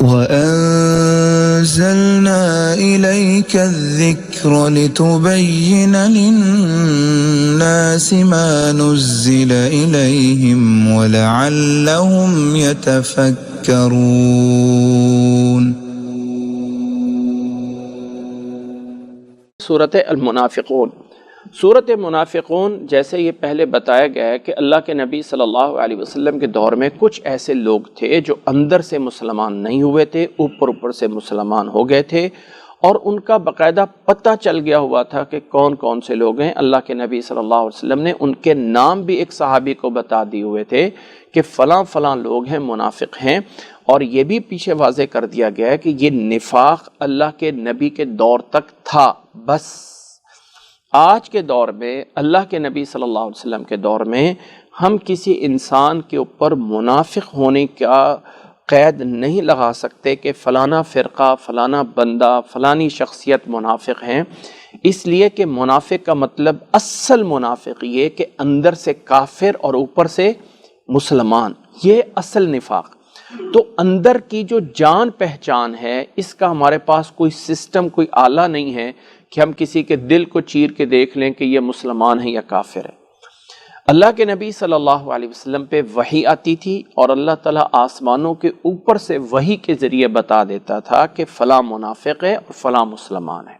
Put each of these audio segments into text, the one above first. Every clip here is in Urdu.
وَأَنزَلْنَا إِلَيْكَ الذِّكْرَ لِتُبَيِّنَ لِلنَّاسِ مَا نُزِّلَ إِلَيْهِمْ وَلَعَلَّهُمْ يَتَفَكَّرُونَ۔ سورۃ المنافقون۔ سورۃ منافقون جیسے یہ پہلے بتایا گیا ہے کہ اللہ کے نبی صلی اللہ علیہ وسلم کے دور میں کچھ ایسے لوگ تھے جو اندر سے مسلمان نہیں ہوئے تھے، اوپر سے مسلمان ہو گئے تھے، اور ان کا باقاعدہ پتہ چل گیا ہوا تھا کہ کون کون سے لوگ ہیں۔ اللہ کے نبی صلی اللہ علیہ وسلم نے ان کے نام بھی ایک صحابی کو بتا دیے ہوئے تھے کہ فلاں فلاں لوگ ہیں، منافق ہیں، اور یہ بھی پیچھے واضح کر دیا گیا ہے کہ یہ نفاق اللہ کے نبی کے دور تک تھا بس۔ آج کے دور میں، اللہ کے نبی صلی اللہ علیہ وسلم کے دور میں، ہم کسی انسان کے اوپر منافق ہونے کا قید نہیں لگا سکتے کہ فلانا فرقہ، فلانا بندہ، فلانی شخصیت منافق ہیں، اس لیے کہ منافق کا مطلب اصل منافق یہ کہ اندر سے کافر اور اوپر سے مسلمان، یہ اصل نفاق۔ تو اندر کی جو جان پہچان ہے، اس کا ہمارے پاس کوئی سسٹم، کوئی آلہ نہیں ہے کہ ہم کسی کے دل کو چیر کے دیکھ لیں کہ یہ مسلمان ہے یا کافر ہے۔ اللہ کے نبی صلی اللہ علیہ وسلم پہ وحی آتی تھی اور اللہ تعالیٰ آسمانوں کے اوپر سے وحی کے ذریعے بتا دیتا تھا کہ فلاں منافق ہے اور فلاں مسلمان ہے۔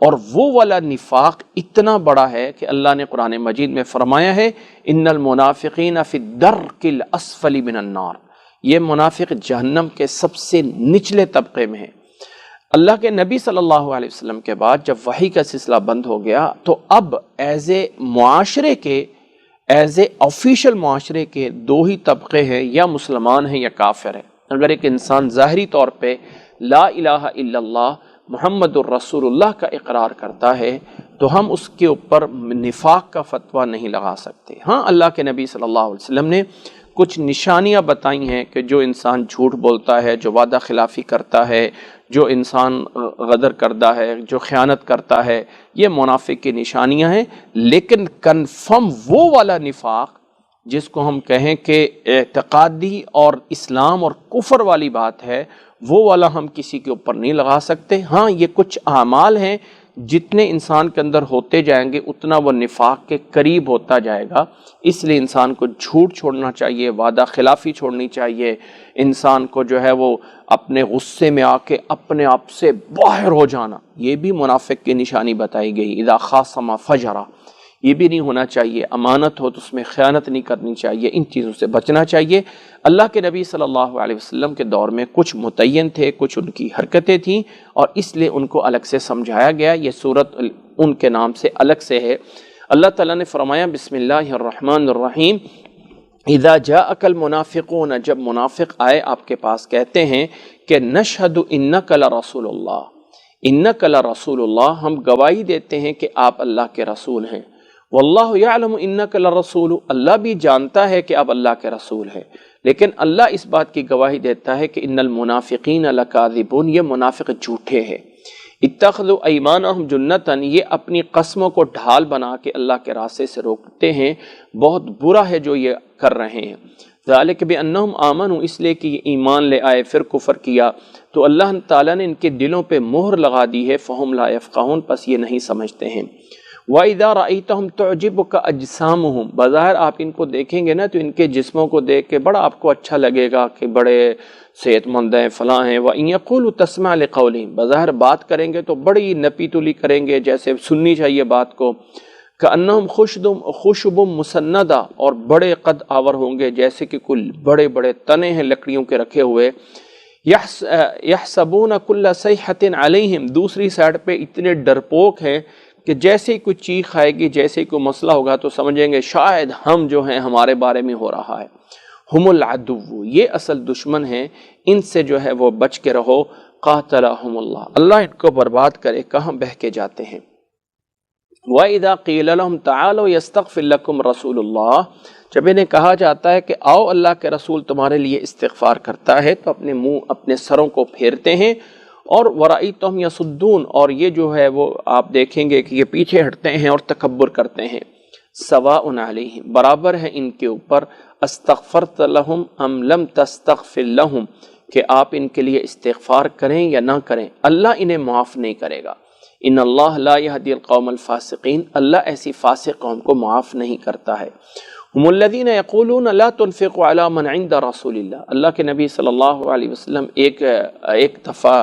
اور وہ والا نفاق اتنا بڑا ہے کہ اللہ نے قرآن مجید میں فرمایا ہے ان المنافقین فی الدرک الاسفل من النار، یہ منافق جہنم کے سب سے نچلے طبقے میں ہے۔ اللہ کے نبی صلی اللہ علیہ وسلم کے بعد جب وحی کا سلسلہ بند ہو گیا تو اب ایز اے آفیشل معاشرے کے دو ہی طبقے ہیں، یا مسلمان ہیں یا کافر ہے۔ اگر ایک انسان ظاہری طور پہ لا الہ الا اللہ محمد الرسول اللہ کا اقرار کرتا ہے تو ہم اس کے اوپر نفاق کا فتویٰ نہیں لگا سکتے۔ ہاں، اللہ کے نبی صلی اللہ علیہ وسلم نے کچھ نشانیاں بتائی ہیں کہ جو انسان جھوٹ بولتا ہے، جو وعدہ خلافی کرتا ہے، جو انسان غدر کرتا ہے، جو خیانت کرتا ہے، یہ منافق کی نشانیاں ہیں۔ لیکن کنفرم وہ والا نفاق جس کو ہم کہیں کہ اعتقادی اور اسلام اور کفر والی بات ہے، وہ والا ہم کسی کے اوپر نہیں لگا سکتے۔ ہاں، یہ کچھ اعمال ہیں، جتنے انسان کے اندر ہوتے جائیں گے اتنا وہ نفاق کے قریب ہوتا جائے گا۔ اس لیے انسان کو جھوٹ چھوڑنا چاہیے، وعدہ خلافی چھوڑنی چاہیے، انسان کو جو ہے وہ اپنے غصے میں آ کے اپنے آپ سے باہر ہو جانا، یہ بھی منافق کی نشانی بتائی گئی۔ اذا خاصم فجر، یہ بھی نہیں ہونا چاہیے۔ امانت ہو تو اس میں خیانت نہیں کرنی چاہیے، ان چیزوں سے بچنا چاہیے۔ اللہ کے نبی صلی اللہ علیہ وسلم کے دور میں کچھ متعین تھے، کچھ ان کی حرکتیں تھیں، اور اس لیے ان کو الگ سے سمجھایا گیا۔ یہ صورت ان کے نام سے الگ سے ہے۔ اللہ تعالیٰ نے فرمایا بسم اللہ الرحمن الرحیم، اذا جاءک المنافقون، جب منافق آئے آپ کے پاس، کہتے ہیں کہ نشہد انک لرسول اللہ، انک لرسول اللہ، ہم گواہی دیتے ہیں کہ آپ اللہ کے رسول ہیں۔ واللہ یعلم انک لرسول، اللہ بھی جانتا ہے کہ آپ اللہ کے رسول ہیں، لیکن اللہ اس بات کی گواہی دیتا ہے کہ ان المنافقین لکاذبون، یہ منافق جھوٹے ہیں۔ اتخذوا ایمانہم جنتاً، یہ اپنی قسموں کو ڈھال بنا کے اللہ کے راستے سے روکتے ہیں، بہت برا ہے جو یہ کر رہے ہیں۔ ذالک بانہم آمنوا، اس لیے کہ یہ ایمان لے آئے پھر کفر کیا تو اللہ تعالیٰ نے ان کے دلوں پہ مہر لگا دی ہے، فہم لا یفقہون، پس یہ نہیں سمجھتے ہیں۔ وَإِذَا رَأَيْتَهُمْ تُعْجِبُكَ أَجْسَامُهُمْ، بظاہر آپ ان کو دیکھیں گے نا تو ان کے جسموں کو دیکھ کے بڑا آپ کو اچھا لگے گا کہ بڑے صحت مند ہیں، فلاں ہیں۔ وَإِن يَقُولُوا تَسْمَعْ لِقَوْلِهِمْ، بظاہر بات کریں گے تو بڑی نپی تلی کریں گے، جیسے سننی چاہیے بات کو۔ كَأَنَّهُمْ خُشُبٌ مُّسَنَّدَةٌ، اور بڑے قد آور ہوں گے جیسے کہ کل بڑے بڑے تنے ہیں لکڑیوں کے رکھے ہوئے۔ يَحْسَبُونَ كُلَّ صَيْحَةٍ عَلَيْهِمْ، دوسری سائڈ پہ اتنے ڈرپوک ہیں کہ جیسے ہی کوئی چیخ آئے گی، جیسے ہی کوئی مسئلہ ہوگا تو سمجھیں گے شاید ہم جو ہیں ہمارے بارے میں ہو رہا ہے۔ ہم العدو، یہ اصل دشمن ہیں، ان سے جو ہے وہ بچ کے رہو۔ قاتلہم اللہ، اللہ ان کو برباد کرے، کہاں بہہ کے جاتے ہیں۔ وَإِذَا قِيلَ لَهُمْ تَعَالَوْا يَسْتَغْفِرْ لَكُمْ رَسُولُ اللَّهِ، جب انہیں کہا جاتا ہے کہ آؤ اللہ کے رسول تمہارے لیے استغفار کرتا ہے تو اپنے منہ اپنے سروں کو پھیرتے ہیں۔ اور وَرَأَيْتَهُمْ يَصُدُّونَ، اور یہ جو ہے وہ آپ دیکھیں گے کہ یہ پیچھے ہٹتے ہیں اور تکبر کرتے ہیں۔ سواء علیہم، برابر ہے ان کے اوپر، استغفرت لہم ام لم تستغفر لہم، کہ آپ ان کے لیے استغفار کریں یا نہ کریں، اللہ انہیں معاف نہیں کرے گا۔ ان اللہ لا یہدی القوم الفاسقین، اللہ ایسی فاسق قوم کو معاف نہیں کرتا ہے۔ ہم الذین یقولون لا تنفقوا علی من عند رسول اللہ، اللہ کے نبی صلی اللہ علیہ وسلم ایک دفعہ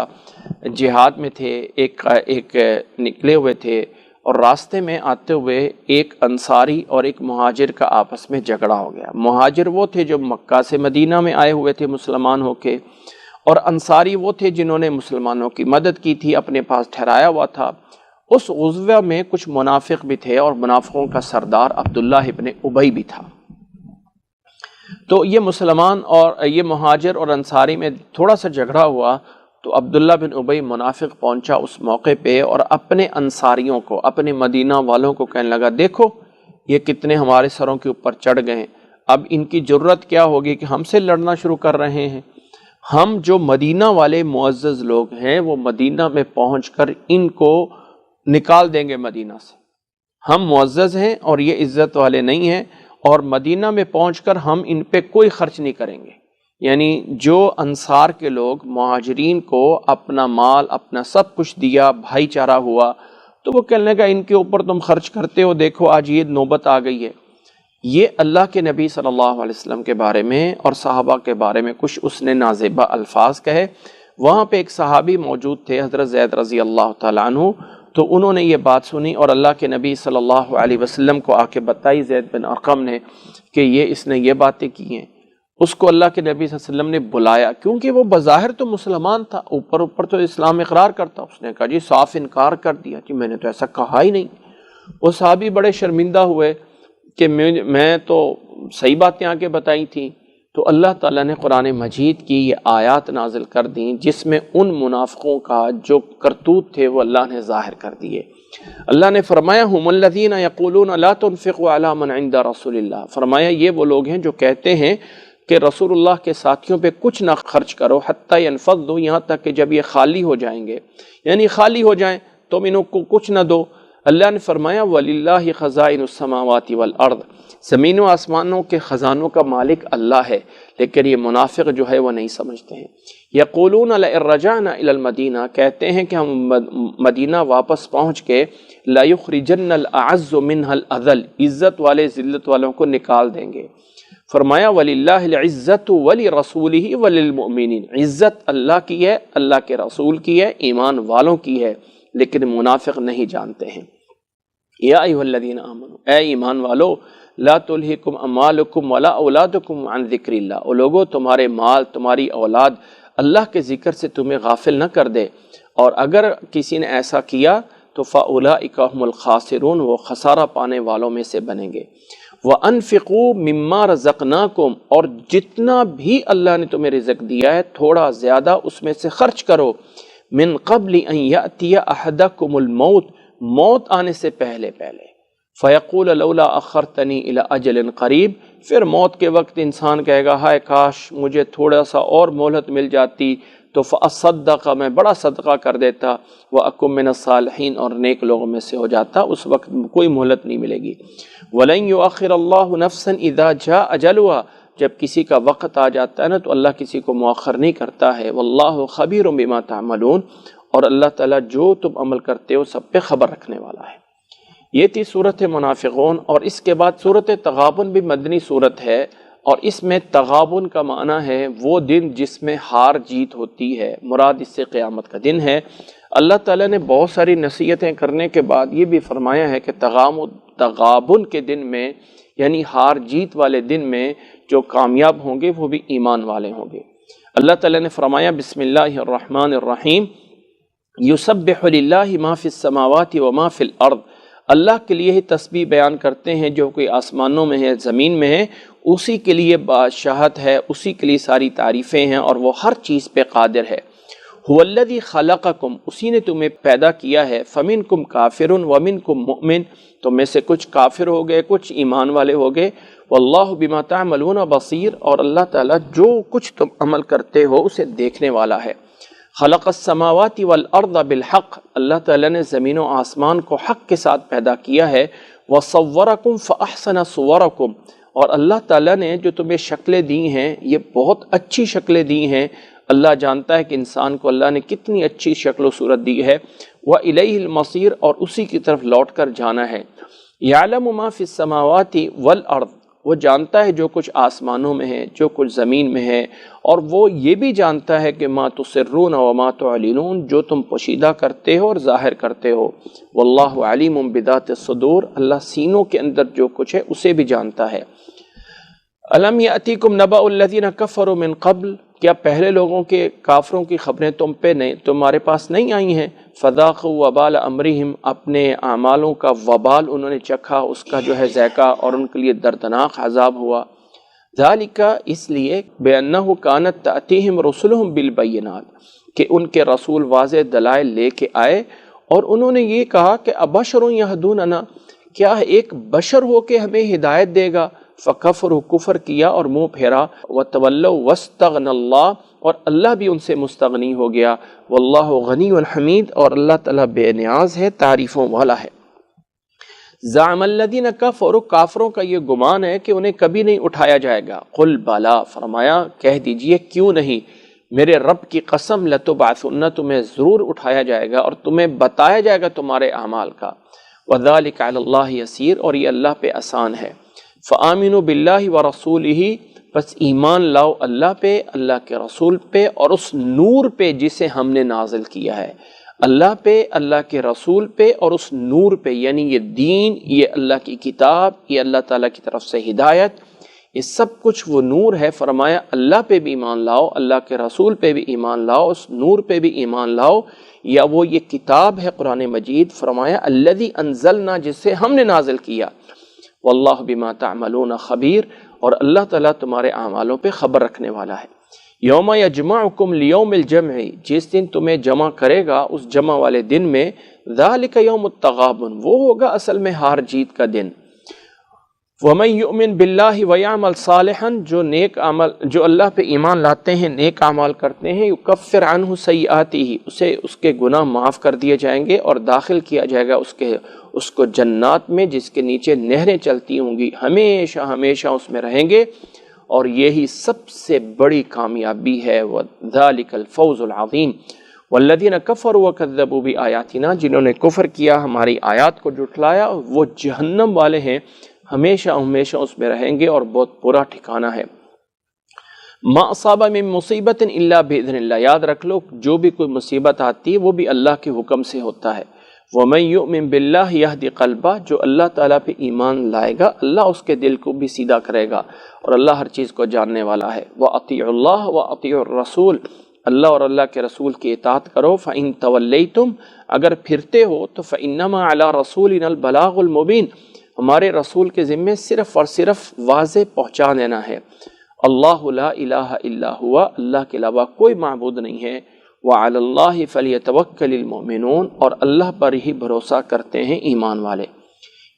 جہاد میں تھے، ایک نکلے ہوئے تھے، اور راستے میں آتے ہوئے ایک انصاری اور ایک مہاجر کا آپس میں جھگڑا ہو گیا۔ مہاجر وہ تھے جو مکہ سے مدینہ میں آئے ہوئے تھے مسلمان ہو کے، اور انصاری وہ تھے جنہوں نے مسلمانوں کی مدد کی تھی، اپنے پاس ٹھہرایا ہوا تھا۔ اس غزوہ میں کچھ منافق بھی تھے، اور منافقوں کا سردار عبداللہ ابن ابی بھی تھا۔ تو یہ مسلمان اور یہ مہاجر اور انصاری میں تھوڑا سا جھگڑا ہوا، تو عبداللہ بن ابی منافق پہنچا اس موقع پہ اور اپنے انصاریوں کو، اپنے مدینہ والوں کو کہنے لگا، دیکھو یہ کتنے ہمارے سروں کے اوپر چڑھ گئے، اب ان کی جرت کیا ہوگی کہ ہم سے لڑنا شروع کر رہے ہیں۔ ہم جو مدینہ والے معزز لوگ ہیں وہ مدینہ میں پہنچ کر ان کو نکال دیں گے مدینہ سے۔ ہم معزز ہیں اور یہ عزت والے نہیں ہیں، اور مدینہ میں پہنچ کر ہم ان پہ کوئی خرچ نہیں کریں گے۔ یعنی جو انصار کے لوگ مہاجرین کو اپنا مال، اپنا سب کچھ دیا، بھائی چارہ ہوا، تو وہ کہنے لگا ان کے اوپر تم خرچ کرتے ہو، دیکھو آج یہ نوبت آ گئی ہے۔ یہ اللہ کے نبی صلی اللہ علیہ وسلم کے بارے میں اور صحابہ کے بارے میں کچھ اس نے نازیبہ الفاظ کہے۔ وہاں پہ ایک صحابی موجود تھے، حضرت زید رضی اللہ تعالیٰ عنہ، تو انہوں نے یہ بات سنی اور اللہ کے نبی صلی اللہ علیہ وسلم کو آ کے بتائی زید بن ارقم نے کہ اس نے یہ باتیں کی ہیں۔ اس کو اللہ کے نبی صلی اللہ علیہ وسلم نے بلایا، کیونکہ وہ بظاہر تو مسلمان تھا، اوپر تو اسلام اقرار کرتا۔ اس نے کہا جی صاف انکار کر دیا، جی میں نے تو ایسا کہا ہی نہیں۔ وہ صحابی بڑے شرمندہ ہوئے کہ میں تو صحیح باتیں آگے بتائی تھیں۔ تو اللہ تعالیٰ نے قرآن مجید کی یہ آیات نازل کر دیں جس میں ان منافقوں کا جو کرتوت تھے وہ اللہ نے ظاہر کر دیے۔ اللہ نے فرمایا ہم الذین یقولون لا تنفقوا علی من عند رسول اللہ، فرمایا یہ وہ لوگ ہیں جو کہتے ہیں کہ رسول اللہ کے ساتھیوں پہ کچھ نہ خرچ کرو، حتی ینفضوا، یہاں تک کہ جب یہ خالی ہو جائیں گے، یعنی خالی ہو جائیں تم ان کو کچھ نہ دو۔ اللہ نے فرمایا وَلِلَّهِ خَزَائِنُ السَّمَاوَاتِ وَالْأَرْضِ، زمین و آسمانوں کے خزانوں کا مالک اللہ ہے، لیکن یہ منافق جو ہے وہ نہیں سمجھتے ہیں۔ یقولون لئن رجعنا الی المدینہ، کہتے ہیں کہ ہم مدینہ واپس پہنچ کے لَيُخْرِجَنَّ الْأَعَزُّ مِنْهَا الْأَذَلَّ، عزت والے ذلت والوں کو نکال دیں گے۔ فرمایا وَلِلَّهِ الْعِزَّةُ وَلِرَسُولِهِ وَلِلْمُؤْمِنِينَ، عزت اللہ کی ہے، اللہ کے رسول کی ہے، ایمان والوں کی ہے، لیکن منافق نہیں جانتے ہیں۔ یا ایھا الذین آمنوا، اے ایمان والو، لا تلہکم اموالکم ولا اولادکم عن ذکر اللہ، او لوگو تمہارے مال، تمہاری اولاد اللہ کے ذکر سے تمہیں غافل نہ کر دے، اور اگر کسی نے ایسا کیا تو فاولئک ھم الخاسرون، وہ خسارہ پانے والوں میں سے بنیں گے۔ وَأَنفِقُوا مِمَّا رَزَقْنَاكُمْ، اور جتنا بھی اللہ نے تمہیں رزق دیا ہے تھوڑا زیادہ اس میں سے خرچ کرو، من قبل ان یأتی احدکم الموت، موت آنے سے پہلے فیقول لولا اخرتنی الی اجل قریب، پھر موت کے وقت انسان کہے گا ہائے کاش مجھے تھوڑا سا اور مہلت مل جاتی تو فاصدق، میں بڑا صدقہ کر دیتا، واکن من الصالحین، اور نیک لوگوں میں سے ہو جاتا، اس وقت کوئی مہلت نہیں ملے گی۔ ولن یؤخر اللہ نفسا اذا جاء اجلها، جب کسی کا وقت آ جاتا ہے نا تو اللہ کسی کو مؤخر نہیں کرتا ہے۔ واللہ خبیر بما تعملون، اور اللہ تعالیٰ جو تم عمل کرتے ہو سب پہ خبر رکھنے والا ہے۔ یہ تھی صورت منافقون، اور اس کے بعد صورت تغابن بھی مدنی صورت ہے، اور اس میں تغابن کا معنی ہے وہ دن جس میں ہار جیت ہوتی ہے، مراد اس سے قیامت کا دن ہے۔ اللہ تعالیٰ نے بہت ساری نصیحتیں کرنے کے بعد یہ بھی فرمایا ہے کہ تغابن کے دن میں، یعنی ہار جیت والے دن میں جو کامیاب ہوں گے وہ بھی ایمان والے ہوں گے۔ اللہ تعالیٰ نے فرمایا بسم اللہ الرحمن الرحیم، یسبح للہ ما فی السماوات وما فی الارض، اللہ کے لیے ہی تسبیح بیان کرتے ہیں جو کوئی آسمانوں میں ہے، زمین میں ہے، اسی کے لیے بادشاہت ہے، اسی کے لیے ساری تعریفیں ہیں، اور وہ ہر چیز پہ قادر ہے۔ هو الذی خلقکم، اسی نے تمہیں پیدا کیا ہے، فمنکم کافر ومنکم مؤمن، تم میں سے کچھ کافر ہو گئے، کچھ ایمان والے ہو گئے، واللہ بما تعملون بصیر، اور اللہ تعالیٰ جو کچھ تم عمل کرتے ہو اسے دیکھنے والا ہے۔ خلق السماوات والارض بالحق، اللہ تعالیٰ نے زمین و آسمان کو حق کے ساتھ پیدا کیا ہے۔ وصورکم فاحسن صورکم، اور اللہ تعالیٰ نے جو تمہیں شکلیں دی ہیں یہ بہت اچھی شکلیں دی ہیں۔ اللہ جانتا ہے کہ انسان کو اللہ نے کتنی اچھی شکل و صورت دی ہے، وَإِلَيْهِ الْمَصِيرُ، اور اسی کی طرف لوٹ کر جانا ہے۔ يَعْلَمُ مَا فِي السَّمَاوَاتِ وَالْأَرْضِ، وہ جانتا ہے جو کچھ آسمانوں میں ہے، جو کچھ زمین میں ہے، اور وہ یہ بھی جانتا ہے کہ مَا تُسِرُّونَ وَمَا تُعْلِنُونَ، جو تم پوشیدہ کرتے ہو اور ظاہر کرتے ہو۔ وَاللَّهُ عَلِيمٌ بِذَاتِ الصُّدُورِ، اللہ سینوں کے اندر جو کچھ ہے اسے بھی جانتا ہے۔ الم یأتیکم نبأ الذین کفروا من قبل، کیا پہلے لوگوں کے کافروں کی خبریں تمہارے پاس نہیں آئی ہیں؟ فذاقوا وبال امرہم، اپنے اعمالوں کا وبال انہوں نے چکھا، اس کا جو ہے ذائقہ، اور ان کے لیے دردناک عذاب ہوا۔ ذالک، اس لیے، بأنہ کانت تأتیہم رسلہم بالبینات، کہ ان کے رسول واضح دلائل لے کے آئے، اور انہوں نے یہ کہا کہ ابشر یہدوننا، کیا ایک بشر ہو کے ہمیں ہدایت دے گا؟ فکفروا، کفر کیا اور منہ پھیرا، وتولوا واستغنى اللہ، اور اللہ بھی ان سے مستغنی ہو گیا۔ واللہ غنی حمید، اور اللہ تعالیٰ بے نیاز ہے، تعریفوں والا ہے۔ زعم الذین کفروا، کافروں کا یہ گمان ہے کہ انہیں کبھی نہیں اٹھایا جائے گا۔ قل بلا، فرمایا کہہ دیجئے کیوں نہیں، میرے رب کی قسم، لتبعثن، تمہیں ضرور اٹھایا جائے گا اور تمہیں بتایا جائے گا تمہارے اعمال کا۔ وذلک علی اللہ یسیر، اور یہ اللہ پہ آسان ہے۔ فآمنوا باللہ ورسولہ، بس ایمان لاؤ اللہ پہ، اللہ کے رسول پہ، اور اس نور پہ جسے ہم نے نازل کیا ہے۔ اللہ پہ، اللہ کے رسول پہ، اور اس نور پہ، یعنی یہ دین، یہ اللہ کی کتاب، یہ اللہ تعالیٰ کی طرف سے ہدایت، یہ سب کچھ وہ نور ہے۔ فرمایا اللہ پہ بھی ایمان لاؤ، اللہ کے رسول پہ بھی ایمان لاؤ، اس نور پہ بھی ایمان لاؤ، یا وہ یہ کتاب ہے قرآن مجید۔ فرمایا الذی انزلنا، جسے ہم نے نازل کیا۔ واللہ بما تعملون خبیر، اور اللہ تعالیٰ تمہارے اعمالوں پہ خبر رکھنے والا ہے۔ یوم یجمعکم لیوم الجمع، جس دن تمہیں جمع کرے گا اس جمع والے دن میں، ذالک یوم التغابن، وہ ہوگا اصل میں ہار جیت کا دن۔ وَمَن يُؤْمِن بِاللَّهِ وَيَعْمَلْ صَالِحًا، جو اللہ پہ ایمان لاتے ہیں، نیک اعمال کرتے ہیں، يُكَفِّرْ عَنْهُ سَيِّئَاتِهِ، اسے گناہ معاف کر دیے جائیں گے اور داخل کیا جائے گا اس کو جنات میں، جس کے نیچے نہریں چلتی ہوں گی، ہمیشہ ہمیشہ اس میں رہیں گے، اور یہی سب سے بڑی کامیابی ہے۔ وَذَلِكَ الْفَوْزُ الْعَظِيمُ وَالَّذِينَ كَفَرُوا وَكَذَّبُوا بِآيَاتِنَا، جنہوں نے کفر کیا، ہماری آیات کو جھٹلایا، وہ جہنم والے ہیں، ہمیشہ ہمیشہ اس میں رہیں گے، اور بہت برا ٹھکانہ ہے۔ ما اصاب من مصیبت الا باذن اللہ، یاد رکھ لو جو بھی کوئی مصیبت آتی ہے وہ بھی اللہ کے حکم سے ہوتا ہے۔ ومن یؤمن باللہ یہدی قلبہ، جو اللہ تعالیٰ پہ ایمان لائے گا اللہ اس کے دل کو بھی سیدھا کرے گا، اور اللہ ہر چیز کو جاننے والا ہے۔ واطیعوا اللہ واطیعوا الرسول، اللہ اور اللہ کے رسول کی اطاعت کرو۔ فإن تولیتم، اگر پھرتے ہو تو فإنما علی رسولنا البلاغ المبین، ہمارے رسول کے ذمے صرف اور صرف واضح پہنچا دینا ہے۔ اللہ لا الہ الا ہوا، اللہ کے علاوہ کوئی معبود نہیں ہے۔ وعلی اللہ فلیتوکل المؤمنون، اور اللہ پر ہی بھروسہ کرتے ہیں ایمان والے۔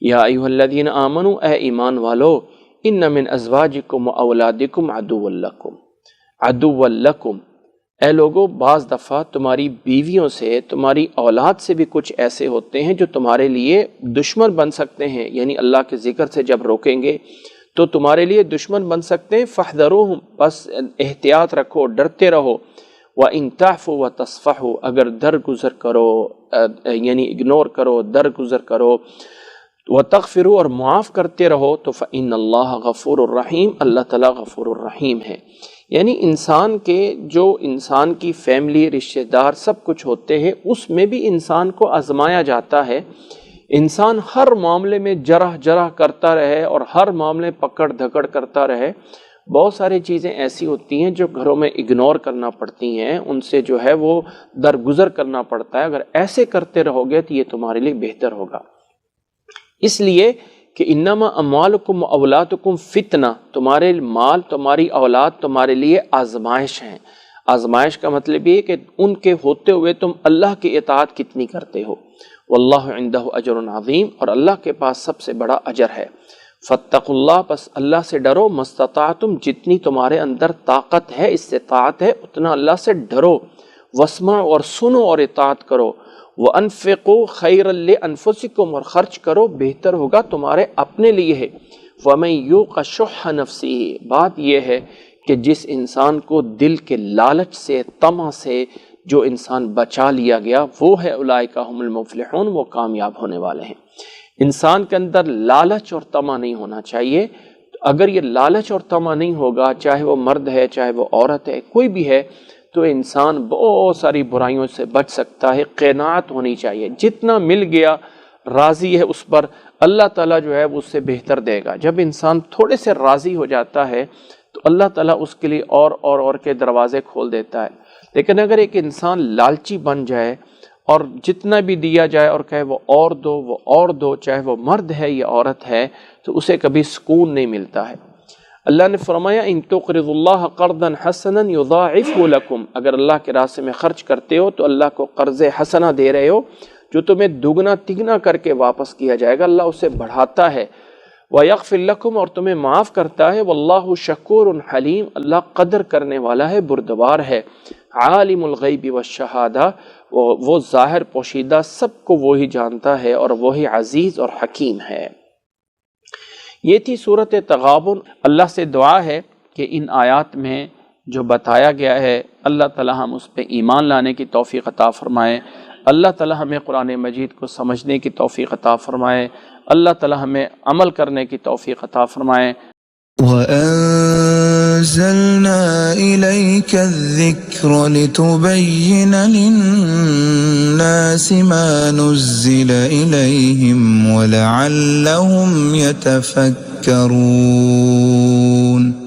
یا ایھا الذین آمنوا، اے ایمان والو، ان من ازواجکم واولادکم عدو لکم، اے لوگو بعض دفعہ تمہاری بیویوں سے، تمہاری اولاد سے بھی کچھ ایسے ہوتے ہیں جو تمہارے لیے دشمن بن سکتے ہیں، یعنی اللہ کے ذکر سے جب روکیں گے تو تمہارے لیے دشمن بن سکتے ہیں۔ فاحذروہم، بس احتیاط رکھو، ڈرتے رہو۔ وَإِن تَعْفُوا وَتَصْفَحُوا، اگر درگزر کرو، یعنی اگنور کرو، درگزر کرو، وَتَغْفِرُوا، اور معاف کرتے رہو، تو فَإِنَّ اللَّهَ غَفُورٌ الرحیم، اللہ تعالیٰ غفور الرحیم ہے۔ یعنی انسان کی فیملی، رشتہ دار سب کچھ ہوتے ہیں، اس میں بھی انسان کو آزمایا جاتا ہے۔ انسان ہر معاملے میں جرح کرتا رہے اور ہر معاملے پکڑ دھکڑ کرتا رہے، بہت ساری چیزیں ایسی ہوتی ہیں جو گھروں میں اگنور کرنا پڑتی ہیں، ان سے جو ہے وہ درگزر کرنا پڑتا ہے۔ اگر ایسے کرتے رہو گے تو یہ تمہارے لیے بہتر ہوگا۔ اس لیے کہ انما اموالکم اولادکم فتنہ، تمہارے مال، تمہاری اولاد تمہارے لیے آزمائش ہیں۔ آزمائش کا مطلب یہ کہ ان کے ہوتے ہوئے تم اللہ کی اطاعت کتنی کرتے ہو۔ واللہ عندہ اجر عظیم، اور اللہ کے پاس سب سے بڑا اجر ہے۔ فاتقوا اللہ، پس اللہ سے ڈرو، مستطاعتم، جتنی تمہارے اندر طاقت ہے، استطاعت ہے، اتنا اللہ سے ڈرو۔ واسمعوا، اور سنو اور اطاعت کرو۔ وَأَنفِقُوا خَيْرًا لِأَنفُسِكُمْ، اور خرچ کرو، بہتر ہوگا تمہارے اپنے لیے ہے۔ وَمَن يُوقَ شُحَّ نَفْسِهِ، بات یہ ہے کہ جس انسان کو دل کے لالچ سے، طمع سے جو انسان بچا لیا گیا، وہ ہے اولئک هم المفلحون، وہ کامیاب ہونے والے ہیں۔ انسان کے اندر لالچ اور طمع نہیں ہونا چاہیے۔ اگر یہ لالچ اور طمع نہیں ہوگا، چاہے وہ مرد ہے چاہے وہ عورت ہے، کوئی بھی ہے، تو انسان بہت ساری برائیوں سے بچ سکتا ہے۔ قناعت ہونی چاہیے، جتنا مل گیا راضی ہے اس پر، اللہ تعالیٰ جو ہے وہ اس سے بہتر دے گا۔ جب انسان تھوڑے سے راضی ہو جاتا ہے تو اللہ تعالیٰ اس کے لیے اور کے دروازے کھول دیتا ہے۔ لیکن اگر ایک انسان لالچی بن جائے اور جتنا بھی دیا جائے اور کہے وہ اور دو، چاہے وہ مرد ہے یا عورت ہے، تو اسے کبھی سکون نہیں ملتا ہے۔ اللہ نے فرمایا ان تقرضوا اللہ قرضا حسنا یضاعفہ لکم، اگر اللہ کے راستے میں خرچ کرتے ہو تو اللہ کو قرض حسنہ دے رہے ہو جو تمہیں دگنا تگنا کر کے واپس کیا جائے گا، اللہ اسے بڑھاتا ہے۔ وَيَغْفِرْ لَكُمْ، اور تمہیں معاف کرتا ہے۔ وَاللَّهُ شَكُورٌ حَلِيمٌ، اللہ قدر کرنے والا ہے، بردبار ہے۔ عالم الغیب والشہادہ، وہ ظاہر پوشیدہ سب کو وہی جانتا ہے اور وہی عزیز اور حکیم ہے۔ یہ تھی سورۃ تغابن۔ اللہ سے دعا ہے کہ ان آیات میں جو بتایا گیا ہے اللہ تعالی ہم اس پہ ایمان لانے کی توفیق عطا فرمائے، اللہ تعالی ہمیں قرآن مجید کو سمجھنے کی توفیق عطا فرمائے، اللہ تعالی ہمیں عمل کرنے کی توفیق عطا فرمائے۔ وَأَنزَلْنَا إِلَيْكَ الذِّكْرَ لِتُبَيِّنَ لِلنَّاسِ مَا نُزِّلَ إِلَيْهِمْ وَلَعَلَّهُمْ يَتَفَكَّرُونَ۔